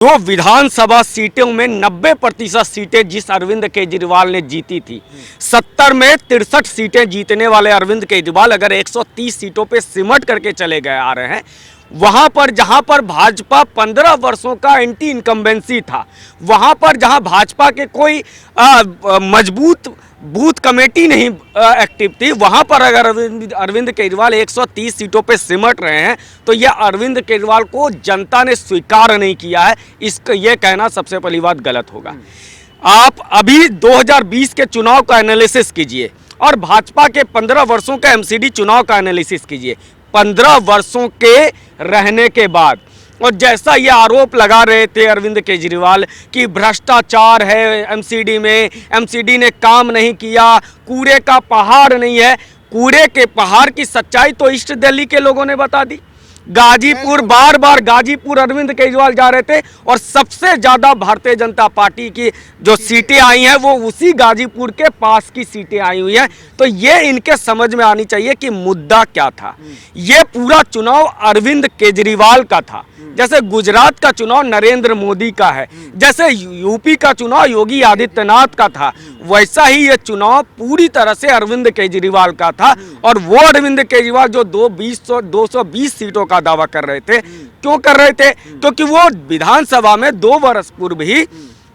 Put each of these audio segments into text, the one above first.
जो विधानसभा सीटों में 90% सीटें जिस अरविंद केजरीवाल ने जीती थी, 70 में 63 सीटें जीतने वाले अरविंद केजरीवाल अगर 130 सीटों पे सिमट करके चले गए आ रहे हैं, वहां पर जहां पर भाजपा 15 वर्षों का एंटी इनकम्बेंसी था, वहां पर जहां भाजपा के कोई मजबूत बूथ कमेटी नहीं एक्टिव थी, वहां पर अगर अरविंद केजरीवाल 130 सीटों पे सिमट रहे हैं तो यह अरविंद केजरीवाल को जनता ने स्वीकार नहीं किया है। इसका ये कहना सबसे पहली बात गलत होगा। आप अभी 2020 के चुनाव का एनालिसिस कीजिए और भाजपा के 15 वर्षों का एमसीडी चुनाव का एनालिसिस कीजिए। 15 वर्षों के रहने के बाद और जैसा ये आरोप लगा रहे थे अरविंद केजरीवाल कि भ्रष्टाचार है एमसीडी में, एमसीडी ने काम नहीं किया, कूड़े का पहाड़ नहीं है। कूड़े के पहाड़ की सच्चाई तो ईस्ट दिल्ली के लोगों ने बता दी। गाजीपुर, बार बार गाजीपुर अरविंद केजरीवाल जा रहे थे और सबसे ज़्यादा भारतीय जनता पार्टी की जो सीटें आई हैं वो उसी गाजीपुर के पास की सीटें आई हुई हैं। तो ये इनके समझ में आनी चाहिए कि मुद्दा क्या था। ये पूरा चुनाव अरविंद केजरीवाल का था, जैसे गुजरात का चुनाव नरेंद्र मोदी का है, जैसे यूपी का चुनाव योगी आदित्यनाथ का था, वैसा ही ये चुनाव पूरी तरह से अरविंद केजरीवाल का था। और वो अरविंद केजरीवाल जो 220 सीटों का दावा कर रहे थे, क्यों कर रहे थे? क्योंकि वो विधानसभा में 2 वर्ष पूर्व ही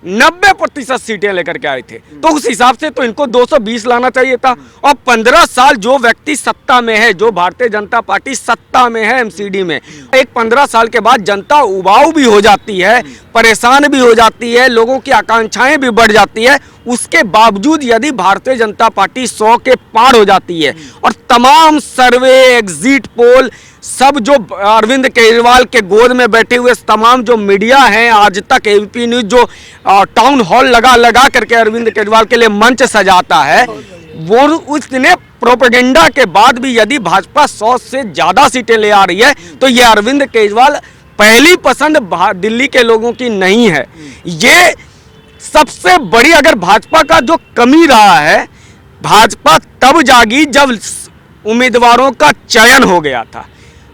90% सीटें लेकर के आए थे, तो उस हिसाब से तो इनको 220 लाना चाहिए था। और 15 साल जो व्यक्ति सत्ता में है, जो भारतीय जनता पार्टी सत्ता में है एमसीडी में, एक 15 साल के बाद जनता उबाऊ भी हो जाती है, परेशान भी हो जाती है, लोगों की आकांक्षाएं भी बढ़ जाती है। उसके बावजूद यदि भारतीय जनता पार्टी 100 के पार हो जाती है और तमाम सर्वे, एग्जिट पोल सब जो अरविंद केजरीवाल के गोद में बैठे हुए तमाम जो मीडिया हैं, आज तक एबीपी न्यूज जो टाउन हॉल लगा करके अरविंद केजरीवाल के लिए मंच सजाता है, वो उसने प्रोपेगेंडा के बाद भी यदि भाजपा 100 से ज़्यादा सीटें ले आ रही है तो ये अरविंद केजरीवाल पहली पसंद दिल्ली के लोगों की नहीं है। ये सबसे बड़ी अगर भाजपा का जो कमी रहा है, भाजपा तब जागी जब उम्मीदवारों का चयन हो गया था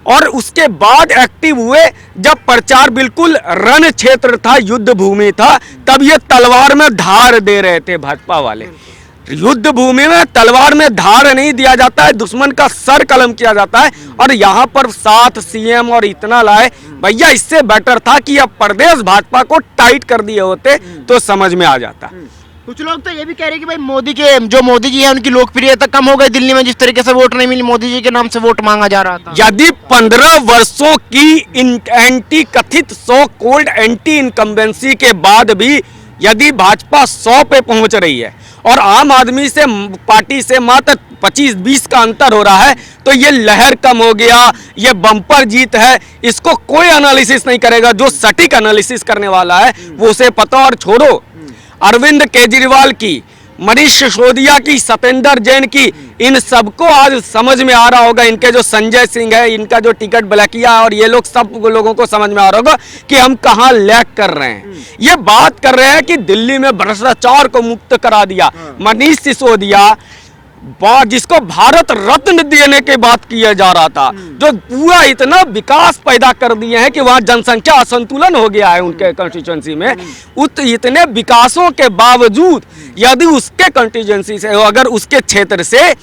और उसके बाद एक्टिव हुए जब प्रचार बिल्कुल रण क्षेत्र था, युद्ध भूमि था, तब ये तलवार में धार दे रहे थे भाजपा वाले। युद्ध भूमि में तलवार में धार नहीं दिया जाता है, दुश्मन का सर कलम किया जाता है। और यहाँ पर 7 सीएम और इतना लाए, भैया इससे बेटर था कि अब प्रदेश भाजपा को टाइट कर दिए होते तो समझ में आ जाता। कुछ लोग तो ये भी कह रहे हैं कि भाई मोदी जी है उनकी लोकप्रियता कम हो गई दिल्ली में, जिस तरीके से वोट नहीं मिली, मोदी जी के नाम से वोट मांगा जा रहा था। यदि 15 वर्षों की कथित सो कॉल्ड एंटी इनकम्बेंसी के बाद भी यदि भाजपा 100 पे पहुंच रही है और आम आदमी से पार्टी से मात्र 25-20 का अंतर हो रहा है, तो ये लहर कम हो गया, ये बम्पर जीत है, इसको कोई एनालिसिस नहीं करेगा। जो सटीक एनालिसिस करने वाला है वो उसे पता। और छोड़ो अरविंद केजरीवाल की, मनीष सिसोदिया की, सत्येंद्र जैन की, इन सबको आज समझ में आ रहा होगा, इनके जो संजय सिंह है, इनका जो टिकट ब्लैक किया और ये लोग सब लोगों को समझ में आ रहा होगा कि हम कहाँ लैग कर रहे हैं। ये बात कर रहे हैं कि दिल्ली में भ्रष्टाचार को मुक्त करा दिया। मनीष सिसोदिया जिसको भारत रत्न देने की बात किया जा रहा था, जो पूरा इतना विकास पैदा कर दिए हैं कि वहाँ जनसंख्या असंतुलन हो गया है उनके कंस्टिट्यूएंसी में, इतने विकासों के बावजूद यदि उसके कंस्टिट्यूएंसी से, अगर उसके क्षेत्र से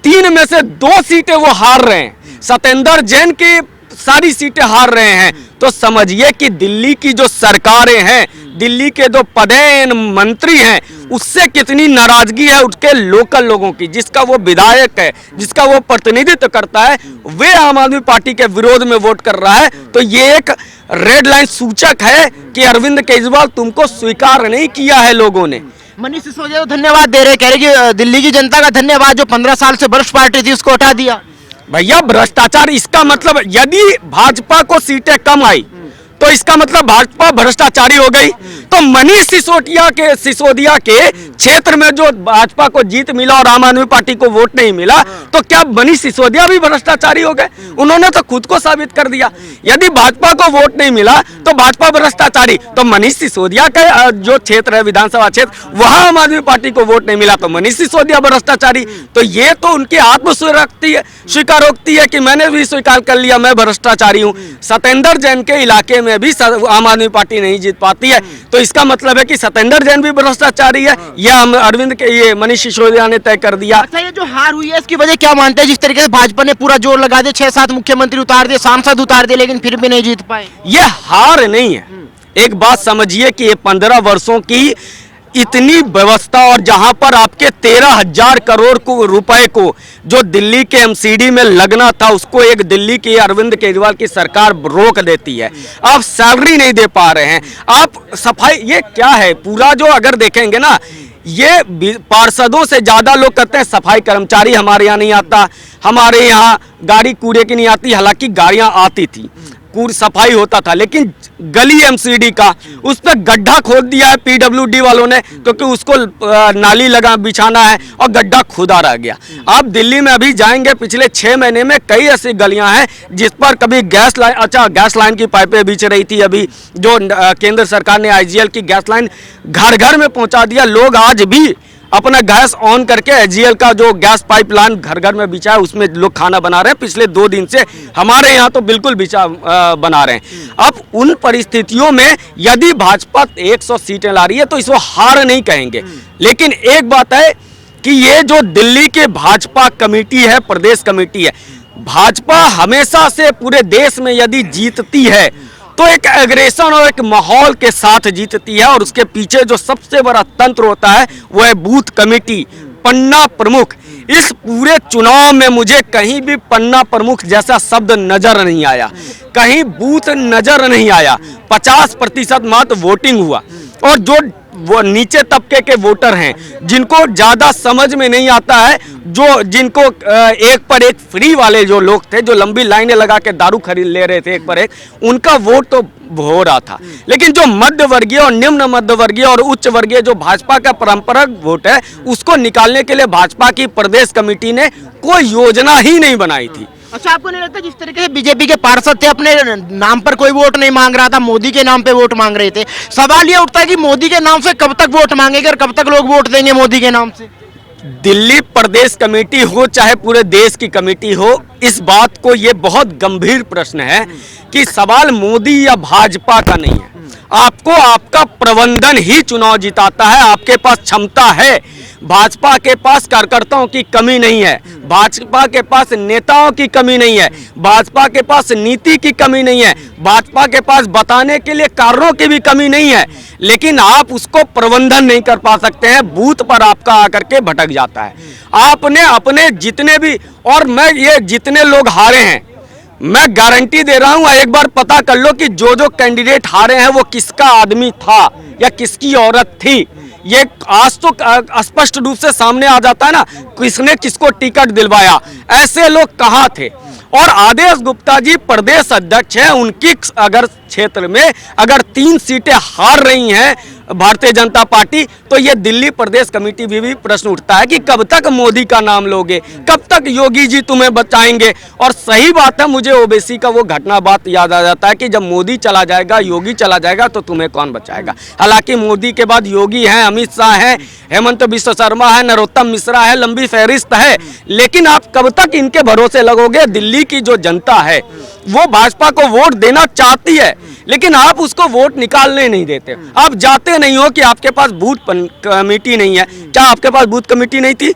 3 में से 2 सीटें वो हार रहे हैं, सत्येंद्र जैन की सारी सीटें हार रहे हैं, तो समझिए कि दिल्ली की जो सरकारें हैं, दिल्ली के जो पदेन मंत्री हैं, उससे कितनी नाराजगी है उसके लोकल लोगों की। जिसका वो विधायक है, जिसका वो प्रतिनिधित्व करता है, वे आम आदमी पार्टी के विरोध में वोट कर रहा है। तो ये एक रेड लाइन सूचक है कि अरविंद केजरीवाल तुमको स्वीकार नहीं किया है लोगों ने। मनीष सिसोदिया को धन्यवाद दे रहे, कह रहे कि दिल्ली की जनता का धन्यवाद, जो 15 साल से भ्रष्ट पार्टी थी उसको हटा दिया। भैया भ्रष्टाचार, इसका मतलब यदि भाजपा को सीटें कम आई तो इसका मतलब भाजपा भ्रष्टाचारी हो गई। तो मनीष सिसोदिया के क्षेत्र में जो भाजपा को जीत मिला और आम आदमी पार्टी को वोट नहीं मिला, तो क्या मनीष सिसोदिया भी भ्रष्टाचारी हो गए? उन्होंने तो खुद को साबित कर दिया। यदि भाजपा को वोट नहीं मिला तो भाजपा भ्रष्टाचारी, तो मनीष सिसोदिया का जो क्षेत्र है विधानसभा क्षेत्र, वहां आम आदमी पार्टी को वोट नहीं मिला तो मनीष सिसोदिया भ्रष्टाचारी। तो ये तो उनकी आत्मस्वीकारोक्ति है कि मैंने भी स्वीकार कर लिया मैं भ्रष्टाचारी हूँ। सत्येंद्र जैन के इलाके में भी आम आदमी पार्टी नहीं जीत पाती है, तो इसका मतलब है कि सत्येंद्र जैन भी भ्रष्टाचारी है, यह अरविंद के ये मनीष सिसोदिया ने तय कर दिया। अच्छा, ये जो हार हुई है इसकी वजह क्या मानते हैं? जिस तरीके से भाजपा ने पूरा जोर लगा दिया, 6-7 मुख्यमंत्री उतार दिए, सांसद उतार दिए, लेकिन फिर भी नहीं जीत पाए। ये हार नहीं है। एक बात समझिए कि ये 15 वर्षों की इतनी व्यवस्था, और जहां पर आपके 13,000 करोड़ रुपए को जो दिल्ली के एमसीडी में लगना था, उसको एक दिल्ली की अरविंद केजरीवाल की सरकार रोक देती है। आप सैलरी नहीं दे पा रहे हैं, आप सफाई, ये क्या है पूरा जो अगर देखेंगे ना, ये पार्षदों से ज्यादा लोग कहते हैं सफाई कर्मचारी हमारे यहाँ नहीं आता, हमारे यहाँ गाड़ी कूड़े की नहीं आती। हालांकि गाड़ियां आती थी, सफाई होता था, लेकिन गली एमसीडी का उस पर गड्ढा खोद दिया है पीडब्ल्यूडी वालों ने, क्योंकि उसको नाली लगा बिछाना है और गड्ढा खुदा रह गया। आप दिल्ली में अभी जाएंगे, पिछले 6 महीने में कई ऐसी गलियां हैं जिस पर कभी गैस लाइन, अच्छा गैस लाइन की पाइपें बिछ रही थी, अभी जो केंद्र सरकार ने आईजीएल की गैस लाइन घर घर में पहुंचा दिया। लोग आज भी अपना गैस ऑन करके एचजीएल का जो गैस पाइपलाइन घर घर में बिछा है, उसमें लोग खाना बना रहे हैं। पिछले 2 दिन से हमारे यहाँ तो बिल्कुल बना रहे हैं। अब उन परिस्थितियों में यदि भाजपा 100 सीटें ला रही है तो इसको हार नहीं कहेंगे, लेकिन एक बात है कि ये जो दिल्ली के भाजपा कमेटी है, प्रदेश कमेटी है, भाजपा हमेशा से पूरे देश में यदि जीतती है तो एक एग्रेशन और एक माहौल के साथ जीतती है, और उसके पीछे जो सबसे बड़ा तंत्र होता है वो है बूथ कमेटी, पन्ना प्रमुख। इस पूरे चुनाव में मुझे कहीं भी पन्ना प्रमुख जैसा शब्द नजर नहीं आया, कहीं बूथ नजर नहीं आया। 50% मात्र वोटिंग हुआ, और जो वो नीचे तबके के वोटर हैं जिनको ज्यादा समझ में नहीं आता है, जो जिनको एक पर एक फ्री वाले जो लोग थे, जो लंबी लाइनें लगा के दारू खरीद ले रहे थे एक पर एक, उनका वोट तो हो रहा था। लेकिन जो मध्य वर्गीय और निम्न मध्य वर्गीय और उच्च वर्गीय जो भाजपा का परंपरागत वोट है, उसको निकालने के लिए भाजपा की प्रदेश कमेटी ने कोई योजना ही नहीं बनाई थी। अच्छा, आपको नहीं लगता जिस तरीके से बीजेपी के पार्षद थे, अपने नाम पर कोई वोट नहीं मांग रहा था, मोदी के नाम पे वोट मांग रहे थे, सवाल ये उठता है कि मोदी के नाम से कब तक वोट मांगेंगे और कब तक लोग वोट देंगे मोदी के नाम से? दिल्ली प्रदेश कमेटी हो चाहे पूरे देश की कमेटी हो, इस बात को ये बहुत गंभीर प्रश्न है कि सवाल मोदी या भाजपा का नहीं है। आपको आपका प्रबंधन ही चुनाव जिताता है। आपके पास क्षमता है, भाजपा के पास कार्यकर्ताओं की कमी नहीं है, भाजपा के पास नेताओं की कमी नहीं है, भाजपा के पास नीति की कमी नहीं है, भाजपा के पास बताने के लिए कारणों की भी कमी नहीं है, लेकिन आप उसको प्रबंधन नहीं कर पा सकते हैं। बूथ पर आपका आकर के भटक जाता है। आपने अपने जितने भी, और मैं ये जितने लोग हारे हैं, मैं गारंटी दे रहा हूं, एक बार पता कर लो कि जो जो कैंडिडेट हारे हैं वो किसका आदमी था या किसकी औरत थी। ये आज तो स्पष्ट रूप से सामने आ जाता है ना, किसने किसको टिकट दिलवाया, ऐसे लोग कहाँ थे। और आदेश गुप्ता जी प्रदेश अध्यक्ष हैं, उनकी अगर क्षेत्र में अगर 3 सीटें हार रही हैं भारतीय जनता पार्टी, तो ये दिल्ली प्रदेश कमेटी भी प्रश्न उठता है कि कब तक मोदी का नाम लोगे, कब तक योगी जी तुम्हें बचाएंगे। और सही बात है, मुझे ओबीसी का वो घटना बात याद आ जाता है कि जब मोदी चला जाएगा, योगी चला जाएगा, तो तुम्हें कौन बचाएगा। हालांकि मोदी के बाद योगी हैं, अमित शाह हैं, हेमंत बिश्व शर्मा है, नरोत्तम मिश्रा है, लंबी फहरिस्त है, लेकिन आप कब तक इनके भरोसे लगोगे। दिल्ली की जो जनता है वो भाजपा को वोट देना चाहती है, लेकिन आप उसको वोट निकालने नहीं देते। आप जाते नहीं हो कि आपके पास बूथ कमेटी नहीं है। क्या आपके पास बूथ कमेटी नहीं थी?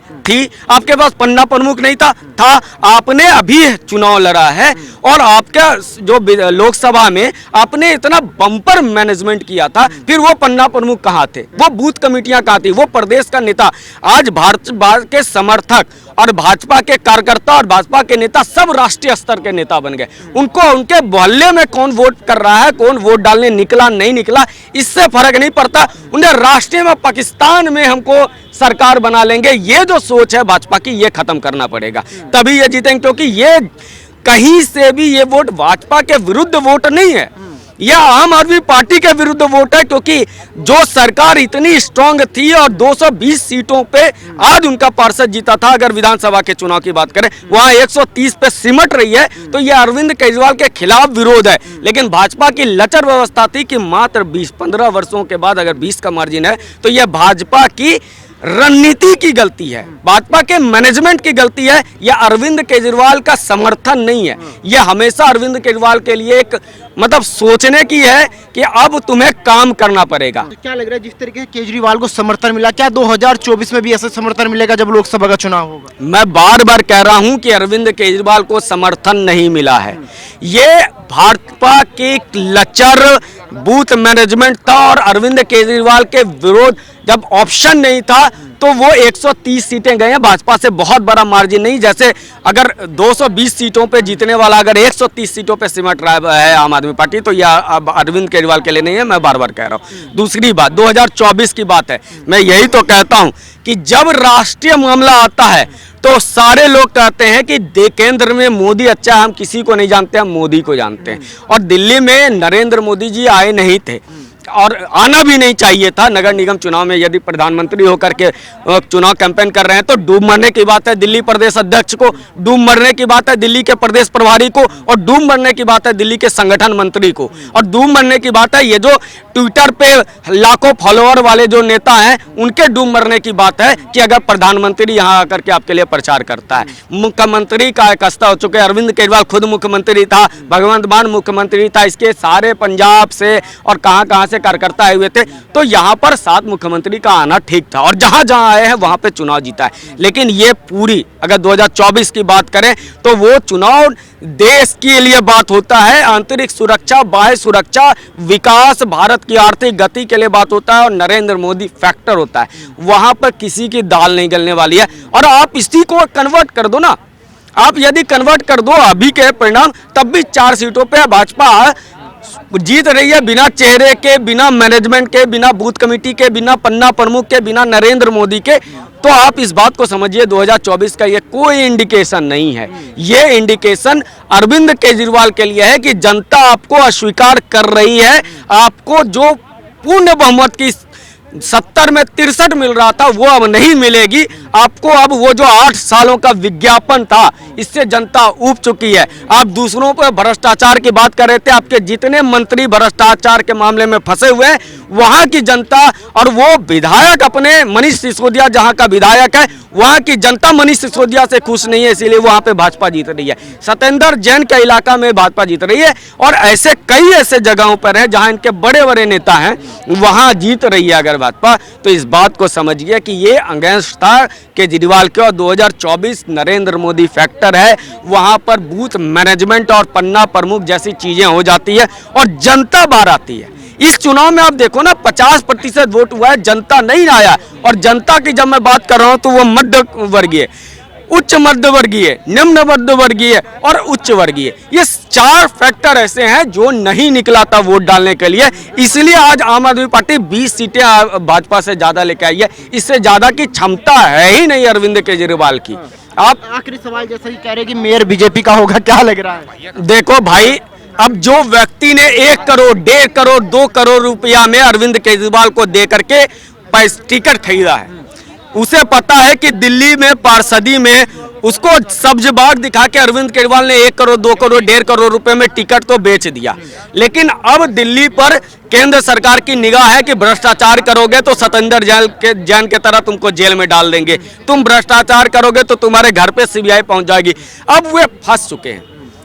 आपके पास पन्ना प्रमुख नहीं था। आपने अभी चुनाव लड़ा है, और आपका जो लोकसभा में आपने इतना बम्पर मैनेजमेंट किया था, फिर वो पन्ना प्रमुख कहाँ थे, वो बूथ कमेटियां कहाँ थी, वो प्रदेश का नेता। आज भाजपा के समर्थक और भाजपा के कार्यकर्ता और भाजपा के नेता सब राष्ट्रीय स्तर के नेता बन गए। उनको उनके मोहल्ले में कौन वोट कर रहा है, कौन वोट डालने निकला नहीं निकला, इससे फर्क नहीं पड़ता। उन्हें राष्ट्रीय में पाकिस्तान में हमको सरकार बना लेंगे, ये जो सोच है भाजपा की, ये खत्म करना पड़ेगा, तभी ये जीतेंगे। क्योंकि ये कहीं से भी ये वोट भाजपा के विरुद्ध वोट नहीं है, यह आम आदमी पार्टी के विरुद्ध वोट है। क्योंकि जो सरकार इतनी स्ट्रांग थी और 220 सीटों पे आज उनका पार्षद जीता था, अगर विधानसभा के चुनाव की बात करें, वहां 130 पे सिमट रही है, तो यह अरविंद केजरीवाल के खिलाफ विरोध है। लेकिन भाजपा की लचर व्यवस्था थी कि मात्र 20-15 वर्षों के बाद अगर 20 का मार्जिन है, तो यह भाजपा की रणनीति की गलती है, भाजपा के मैनेजमेंट की गलती है, यह अरविंद केजरीवाल का समर्थन नहीं है। यह हमेशा अरविंद केजरीवाल के लिए एक मतलब सोचने की है कि अब तुम्हें काम करना पड़ेगा। तो क्या लग रहा है जिस तरीके से केजरीवाल को समर्थन मिला, क्या 2024 में भी ऐसा समर्थन मिलेगा जब लोकसभा का चुनाव होगा? मैं बार बार कह रहा हूं कि अरविंद केजरीवाल को समर्थन नहीं मिला है। ये भाजपा के लचर बूथ मैनेजमेंट था और अरविंद केजरीवाल के विरोध जब ऑप्शन नहीं था तो वो 130 सीटें गए हैं, भाजपा से बहुत बड़ा मार्जिन नहीं। जैसे अगर 220 सीटों पे जीतने वाला अगर 130 सीटों पे सिमट रहा है आम आदमी पार्टी, तो यह अब अरविंद केजरीवाल के लिए नहीं है, मैं बार बार कह रहा हूँ। दूसरी बात 2024 की बात है, मैं यही तो कहता हूँ कि जब राष्ट्रीय मामला आता है तो सारे लोग कहते हैं कि केंद्र में मोदी अच्छा है, हम किसी को नहीं जानते, हम मोदी को जानते हैं। और दिल्ली में नरेंद्र मोदी जी आए नहीं थे और आना भी नहीं चाहिए था। नगर निगम चुनाव में यदि प्रधानमंत्री होकर के चुनाव कैंपेन कर रहे हैं तो डूब मरने की बात है दिल्ली प्रदेश अध्यक्ष को, डूब मरने की बात है दिल्ली के प्रदेश प्रभारी को, और डूब मरने की बात है दिल्ली के संगठन मंत्री को, और डूब मरने की बात है ये जो ट्विटर पे लाखों फॉलोअर वाले जो नेता हैं उनके डूब मरने की बात है कि अगर प्रधानमंत्री यहाँ आकर के आपके लिए प्रचार करता है। मुख्यमंत्री का एक हो चुके, अरविंद केजरीवाल खुद मुख्यमंत्री था, भगवंत मान मुख्यमंत्री था, इसके सारे पंजाब से और कहाँ से कार्यकर्ता आए हुए थे। तो यहाँ पर 7 मुख्यमंत्री का आना ठीक था और जहां जहां आए हैं वहां पे चुनाव जीता है। लेकिन ये पूरी अगर 2024 की बात करें तो वो चुनाव देश के लिए बात होता है, आंतरिक सुरक्षा, बाह्य सुरक्षा, विकास, भारत की आर्थिक गति के लिए बात होता है और नरेंद्र मोदी फैक्टर होता है। वहां पर किसी की दाल नहीं गलने वाली है। और आप इसी को कन्वर्ट कर दो ना, आप यदि कन्वर्ट कर दो अभी के परिणाम, तब भी 4 सीटों पे भाजपा जीत रही है, बिना चेहरे के, बिना मैनेजमेंट के, बिना बूथ कमेटी के, बिना पन्ना प्रमुख के, बिना नरेंद्र मोदी के। तो आप इस बात को समझिए 2024 का ये कोई इंडिकेशन नहीं है। ये इंडिकेशन अरविंद केजरीवाल के लिए है कि जनता आपको अस्वीकार कर रही है। आपको जो पूर्ण बहुमत की 70 में 63 मिल रहा था वो अब नहीं मिलेगी आपको। अब वो जो 8 सालों का विज्ञापन था इससे जनता ऊब चुकी है। आप दूसरों पर भ्रष्टाचार की बात कर रहे थे, आपके जितने मंत्री भ्रष्टाचार के मामले में फंसे हुए हैं वहां की जनता और वो विधायक अपने मनीष सिसोदिया जहां का विधायक है वहां की जनता मनीष सिसोदिया से खुश नहीं है, इसीलिए वहां पे भाजपा जीत रही है। सत्येंद्र जैन के इलाका में भाजपा जीत रही है और ऐसे कई ऐसे जगहों पर है जहां इनके बड़े बड़े नेता हैं वहां जीत रही है अगर भाजपा। तो इस बात को समझिए कि ये अगेंस्ट था केजरीवाल के और 2024 नरेंद्र मोदी फैक्टर है। वहां पर बूथ मैनेजमेंट और पन्ना प्रमुख जैसी चीजें हो जाती है और जनता बाहर आती है। इस चुनाव में आप देखो ना 50% वोट हुआ है, जनता नहीं आया। और जनता की जब मैं बात कर रहा हूं तो वो मध्य वर्गीय, उच्च मध्य वर्गीय, निम्न मध्य वर्गीय और उच्च वर्गीय, ये 4 फैक्टर ऐसे हैं जो नहीं निकला था वोट डालने के लिए। इसलिए आज आम आदमी पार्टी 20 सीटें भाजपा से ज्यादा लेके आई है। इससे ज्यादा की क्षमता है ही नहीं अरविंद केजरीवाल की। आप आखिरी सवाल जैसा ही कह रहे हैं कि मेयर बीजेपी का होगा, क्या लग रहा है? देखो भाई, अब जो व्यक्ति ने 1 करोड़, 1.5 करोड़, 2 करोड़ रुपया में अरविंद केजरीवाल को दे करके टिकट खरीदा है, उसे पता है कि दिल्ली में पार्षदी में उसको सब्ज बाग दिखा के अरविंद केजरीवाल ने 1 करोड़, 2 करोड़, 1.5 करोड़ रुपए में टिकट तो बेच दिया। लेकिन अब दिल्ली पर केंद्र सरकार की निगाह है कि भ्रष्टाचार करोगे तो सत्येंद्र जैन के तरह तुमको जेल में डाल देंगे, तुम भ्रष्टाचार करोगे तो तुम्हारे घर पे सीबीआई पहुंच जाएगी। अब वे फंस चुके हैं।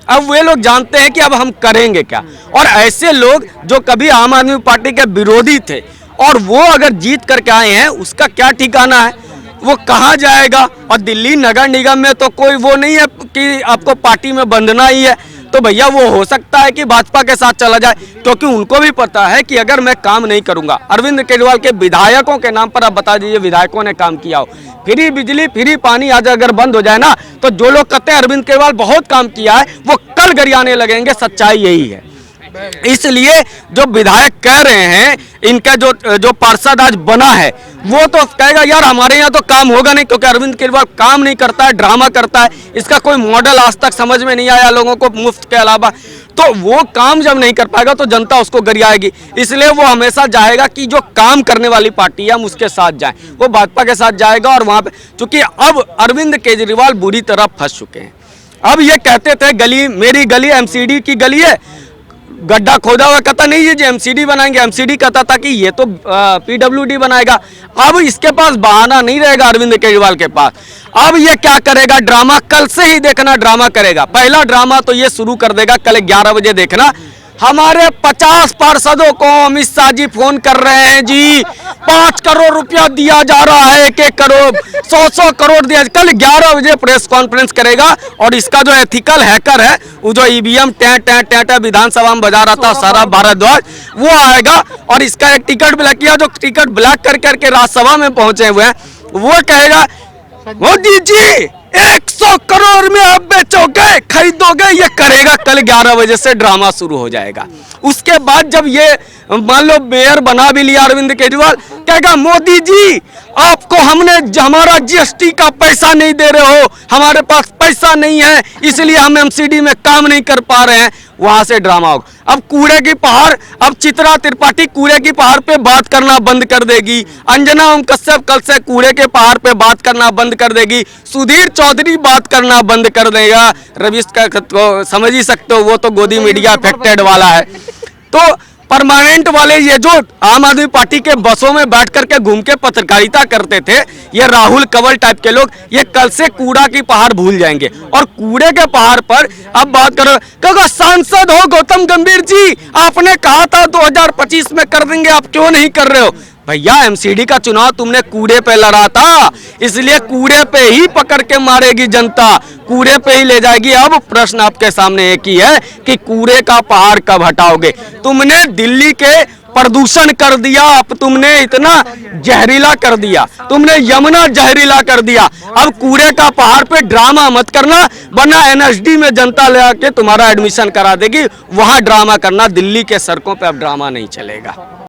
अब वे लोग जानते हैं कि अब हम करेंगे क्या। और ऐसे लोग जो कभी आम आदमी पार्टी के विरोधी थे और वो अगर जीत करके आए हैं उसका क्या ठिकाना है, वो कहाँ जाएगा। और दिल्ली नगर निगम में तो कोई वो नहीं है कि आपको पार्टी में बंधना ही है। तो भैया वो हो सकता है कि भाजपा के साथ चला जाए, क्योंकि उनको भी पता है कि अगर मैं काम नहीं करूंगा, अरविंद केजरीवाल के विधायकों के नाम पर आप बता दीजिए विधायकों ने काम किया हो, फ्री बिजली फ्री पानी आज अगर बंद हो जाए ना तो जो लोग कहते हैं अरविंद केजरीवाल बहुत काम किया है वो कल गरियाने लगेंगे। सच्चाई यही है। इसलिए जो विधायक कह रहे हैं, इनका जो पार्षद आज बना है वो तो कहेगा यार हमारे यहाँ तो काम होगा नहीं, क्योंकि अरविंद केजरीवाल काम नहीं करता है, ड्रामा करता है। इसका कोई मॉडल आज तक समझ में नहीं आया लोगों को मुफ्त के अलावा। तो वो काम जब नहीं कर पाएगा तो जनता उसको गरियाएगी। इसलिए वो हमेशा चाहेगा कि जो काम करने वाली पार्टी है हम उसके साथ जाएं, वो भाजपा के साथ जाएगा। और वहाँ पे चूंकि अब अरविंद केजरीवाल बुरी तरह फंस चुके हैं। अब ये कहते थे गली मेरी गली एमसीडी की गली है, गड्ढा खोदा हुआ, कहता नहीं ये जो एमसीडी बनाएंगे, एमसीडी कहता था कि ये तो पीडब्ल्यूडी बनाएगा। अब इसके पास बहाना नहीं रहेगा अरविंद केजरीवाल के पास। अब ये क्या करेगा, ड्रामा कल से ही देखना, ड्रामा करेगा। पहला ड्रामा तो ये शुरू कर देगा कल 11 बजे देखना, हमारे 50 पार्षदों को अमित शाह जी फोन कर रहे हैं जी, 5 करोड़ रुपया दिया जा रहा है, 1-1 करोड़ 100 करोड़ दिया। कल 11 बजे प्रेस कॉन्फ्रेंस करेगा और इसका जो एथिकल हैकर है, वो जो ईवीएम टे विधानसभा में बजा रहा था सारा भारद्वाज, वो आएगा और इसका एक टिकट ब्लैक किया, जो टिकट ब्लैक कर करके राज्यसभा में पहुंचे हुए हैं, वो कहेगा मोदी जी 100 करोड़ में आप बेचोगे, खरीदोगे, ये करेगा। कल 11 बजे से ड्रामा शुरू हो जाएगा। उसके बाद जब ये मान लो मेयर बना भी लिया अरविंद केजरीवाल, कहेगा मोदी जी आपको हमने हमारा जीएसटी का पैसा नहीं दे रहे हो, हमारे पास पैसा नहीं है, इसलिए हम एमसीडी में काम नहीं कर पा रहे हैं। वहां से ड्रामा होगा। अब कूड़े की पहाड़, अब चित्रा त्रिपाठी कूड़े की पहाड़ पे बात करना बंद कर देगी, अंजना ओम कश्यप कल से कूड़े के पहाड़ पे बात करना बंद कर देगी, सुधीर चौधरी बात करना बंद कर देगा। रविश का तो समझ ही सकते हो, वो तो गोदी मीडिया अफेक्टेड वाला है। तो परमानेंट वाले ये जो आम आदमी पार्टी के बसों में बैठ करके घूम के पत्रकारिता करते थे, ये राहुल कंवल टाइप के लोग, ये कल से कूड़ा की पहाड़ भूल जाएंगे। और कूड़े के पहाड़ पर अब बात करो, क्योंकि सांसद हो गौतम गंभीर जी, आपने कहा था 2025 में कर देंगे, आप क्यों नहीं कर रहे हो? भैया एमसीडी का चुनाव तुमने कूड़े पे लड़ा था, इसलिए कूड़े पे ही पकड़ के मारेगी जनता, कूड़े पे ही ले जाएगी। अब प्रश्न आपके सामने एक ही है कि कूड़े का पहाड़ कब हटाओगे? तुमने दिल्ली के प्रदूषण कर दिया, अब तुमने इतना जहरीला कर दिया, तुमने यमुना जहरीला कर दिया। अब कूड़े का पहाड़ पे ड्रामा मत करना, वरना एनएसडी में जनता ले आके तुम्हारा एडमिशन करा देगी, वहां ड्रामा करना। दिल्ली के सड़कों पे अब ड्रामा नहीं चलेगा।